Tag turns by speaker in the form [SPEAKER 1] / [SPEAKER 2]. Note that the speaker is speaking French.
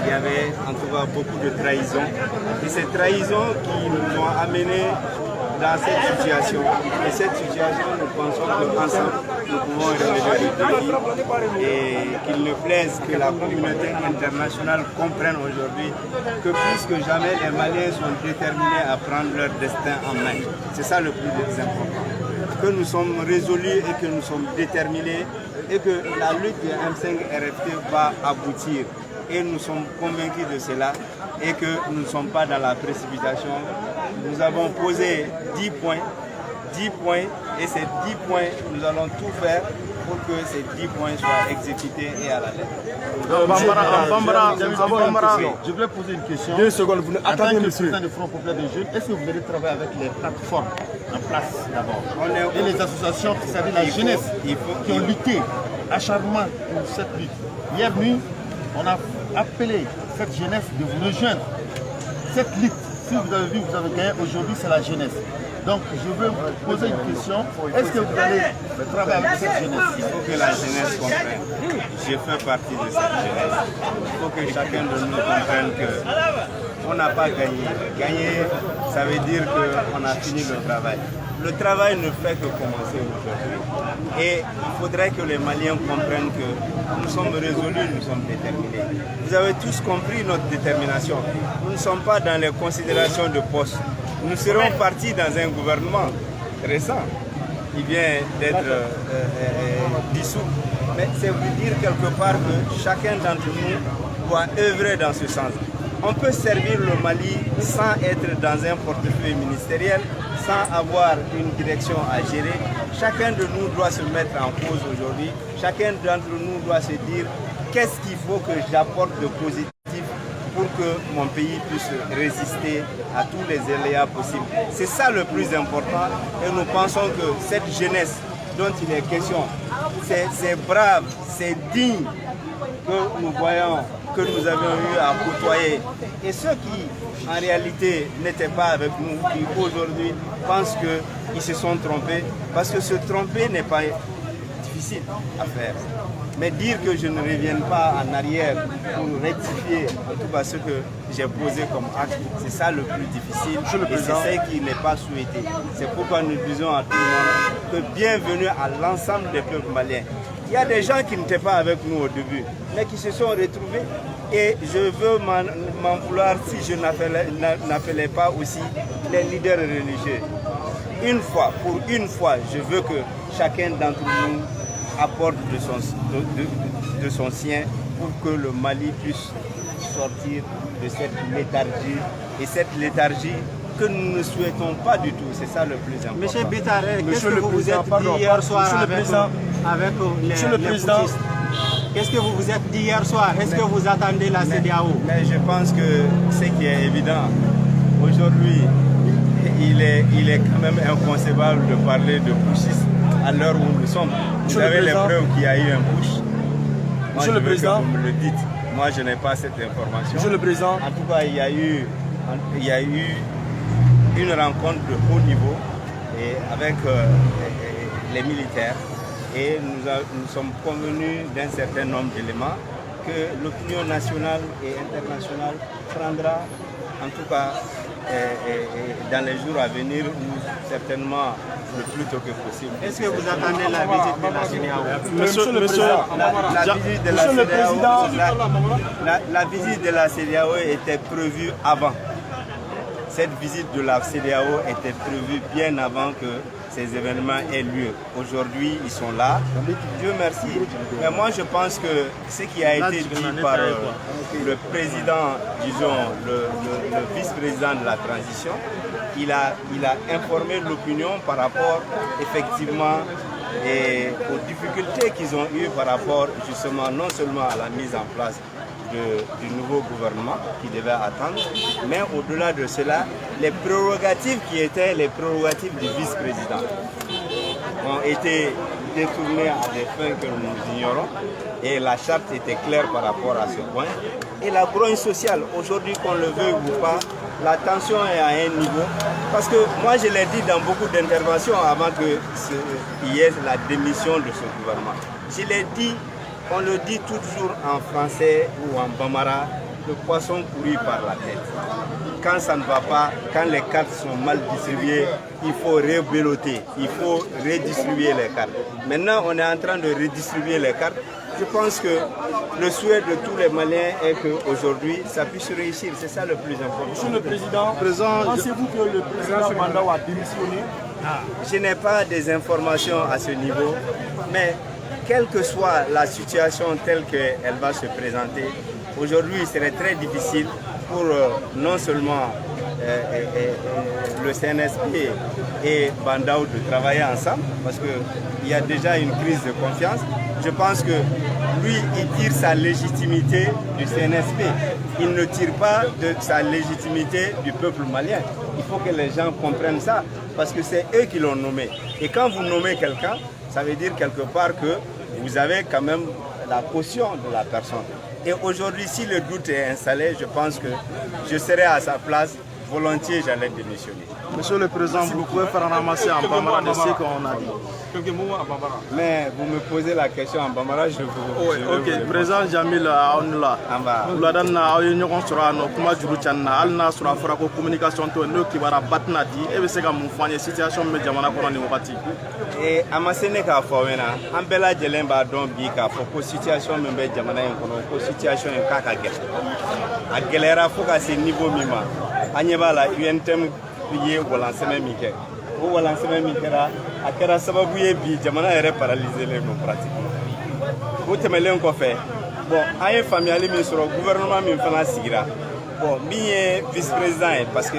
[SPEAKER 1] il y avait en tout cas beaucoup de trahisons. Et ces trahisons qui nous ont amenés dans cette situation. Et cette situation, nous pensons qu'ensemble, nous pouvons relever le défi et qu'il ne plaise que la communauté internationale comprenne aujourd'hui que plus que jamais, les Maliens sont déterminés à prendre leur destin en main. C'est ça le plus important. Que nous sommes résolus et que nous sommes déterminés et que la lutte de M5-RFT va aboutir. Et nous sommes convaincus de cela et que nous ne sommes pas dans la précipitation. Nous avons posé 10 points et ces 10 points, nous allons tout faire pour que ces 10 points soient exécutés et à la lettre.
[SPEAKER 2] Je voulais poser une question.
[SPEAKER 3] 2 secondes, vous
[SPEAKER 2] attendez, en tant que président du Front populaire des jeunes, est-ce que vous allez travailler avec les plateformes en place d'abord et les associations, c'est-à-dire la jeunesse, qui ont lutté acharnement pour cette lutte? Hier nuit, on a appelé cette jeunesse de vous rejoindre. Cette lutte, si vous avez vu, vous avez gagné aujourd'hui, c'est la jeunesse. Donc je veux vous poser une question. Est-ce que vous allez travailler avec cette jeunesse?
[SPEAKER 1] Il faut que la jeunesse comprenne. Je fais partie de cette jeunesse. Il faut que chacun de nous comprenne qu'on n'a pas gagné. Gagner, ça veut dire qu'on a fini le travail. Le travail ne fait que commencer aujourd'hui. Et il faudrait que les Maliens comprennent que nous sommes résolus, nous sommes déterminés. Vous avez tous compris notre détermination. Nous ne sommes pas dans les considérations de poste. Nous serons partis dans un gouvernement récent qui vient d'être dissous. Mais c'est vous dire quelque part que chacun d'entre nous doit œuvrer dans ce sens. On peut servir le Mali sans être dans un portefeuille ministériel, sans avoir une direction à gérer. Chacun de nous doit se mettre en cause aujourd'hui. Chacun d'entre nous doit se dire qu'est-ce qu'il faut que j'apporte de positif pour que mon pays puisse résister à tous les aléas possibles. C'est ça le plus important et nous pensons que cette jeunesse dont il est question, c'est brave, c'est digne que nous voyons, que nous avions eu à côtoyer. Et ceux qui, en réalité, n'étaient pas avec nous, qui aujourd'hui pensent qu'ils se sont trompés, parce que se tromper n'est pas difficile à faire. Mais dire que je ne revienne pas en arrière pour rectifier en tout cas ce que j'ai posé comme acte, c'est ça le plus difficile et c'est ça qui n'est pas souhaité. C'est pourquoi nous disons à tout le monde que bienvenue à l'ensemble des peuples maliens. Il y a des gens qui n'étaient pas avec nous au début, mais qui se sont retrouvés et je veux m'en vouloir si je n'appelais pas aussi les leaders religieux. Pour une fois, je veux que chacun d'entre nous apporte de son sien pour que le Mali puisse sortir de cette léthargie. Et cette léthargie que nous ne souhaitons pas du tout, c'est ça le plus important.
[SPEAKER 4] Monsieur Bitaré, qu'est-ce que vous vous êtes dit hier soir avec les poutistes? Qu'est-ce que vous vous êtes dit hier soir? Est-ce que vous attendez la CEDEAO?
[SPEAKER 1] Mais je pense que ce qui est évident, aujourd'hui, il est quand même inconcevable de parler de poutistes à l'heure où nous sommes. Vous avez les preuves qu'il y a eu un push. Moi, je veux que vous me le dites. Moi, je n'ai pas cette information.
[SPEAKER 3] Monsieur le Président.
[SPEAKER 1] En tout cas, il y a eu une rencontre de haut niveau et avec les militaires. Et nous sommes convenus d'un certain nombre d'éléments que l'opinion nationale et internationale prendra, en tout cas, dans les jours à venir ou certainement le plus tôt que possible.
[SPEAKER 4] Est-ce que vous attendez la visite de la CEDEAO?
[SPEAKER 1] La visite de la CEDEAO était prévue avant. Cette visite de la CEDEAO était prévue bien avant que ces événements aient lieu. Aujourd'hui, ils sont là. Dieu merci. Mais moi, je pense que ce qui a été dit par le président, disons, le vice-président de la transition, il a informé l'opinion par rapport, effectivement, aux difficultés qu'ils ont eues par rapport, justement, non seulement à la mise en place du nouveau gouvernement qui devait attendre, mais au-delà de cela, les prérogatives qui étaient les prérogatives du vice-président ont été détournées à des fins que nous ignorons et la charte était claire par rapport à ce point. Et la grogne sociale, aujourd'hui qu'on le veuille ou pas, la tension est à un niveau, parce que moi je l'ai dit dans beaucoup d'interventions avant qu'il y ait la démission de ce gouvernement. Je l'ai dit. On le dit toujours en français ou en bambara, le poisson pourri par la tête. Quand ça ne va pas, quand les cartes sont mal distribuées, il faut rebeloter, il faut redistribuer les cartes. Maintenant, on est en train de redistribuer les cartes. Je pense que le souhait de tous les Maliens est qu'aujourd'hui, ça puisse réussir. C'est ça le plus important.
[SPEAKER 3] Monsieur le Président, pensez-vous que le président Bandao a démissionné?
[SPEAKER 1] Je n'ai pas des informations à ce niveau, mais quelle que soit la situation telle qu'elle va se présenter, aujourd'hui, il serait très difficile pour non seulement le CNSP et Bandao de travailler ensemble, parce qu'il y a déjà une crise de confiance. Je pense que lui, il tire sa légitimité du CNSP. Il ne tire pas de sa légitimité du peuple malien. Il faut que les gens comprennent ça, parce que c'est eux qui l'ont nommé. Et quand vous nommez quelqu'un, ça veut dire quelque part que vous avez quand même la caution de la personne. Et aujourd'hui, si le doute est installé, je pense que je serai à sa place, volontiers j'allais démissionner.
[SPEAKER 3] Monsieur le Président, vous pouvez faire un ramasser en Bambara de ce qu'on a dit.
[SPEAKER 1] Mais vous me posez la question en Bambara, je vous...
[SPEAKER 3] Ok, Président Jamil Aounla, Ouladan Aounion sera nos Kumajuruchana, Alna sera fera communication to nous qui va battre Nadi, et vous savez que mon situation me demande pour nous bâtir.
[SPEAKER 1] Et à ma Sénégal, en Bella Djelemba Dombika, pour situation me met Jamana pour situation en Kakagel. À Gelera, faut qu'à ce niveau Mima, Agnebala, UNTM. Piye walansɛmɛ min kɛ o walansɛmɛ min kɛra a kɛra sababu ye bi jamana yɛrɛ paralyselen don pratiquement o tɛmɛlen kɔfɛ bon an ye faamuyali min sɔrɔ gouvernement min fana sigira bon min ye vice président ye parce que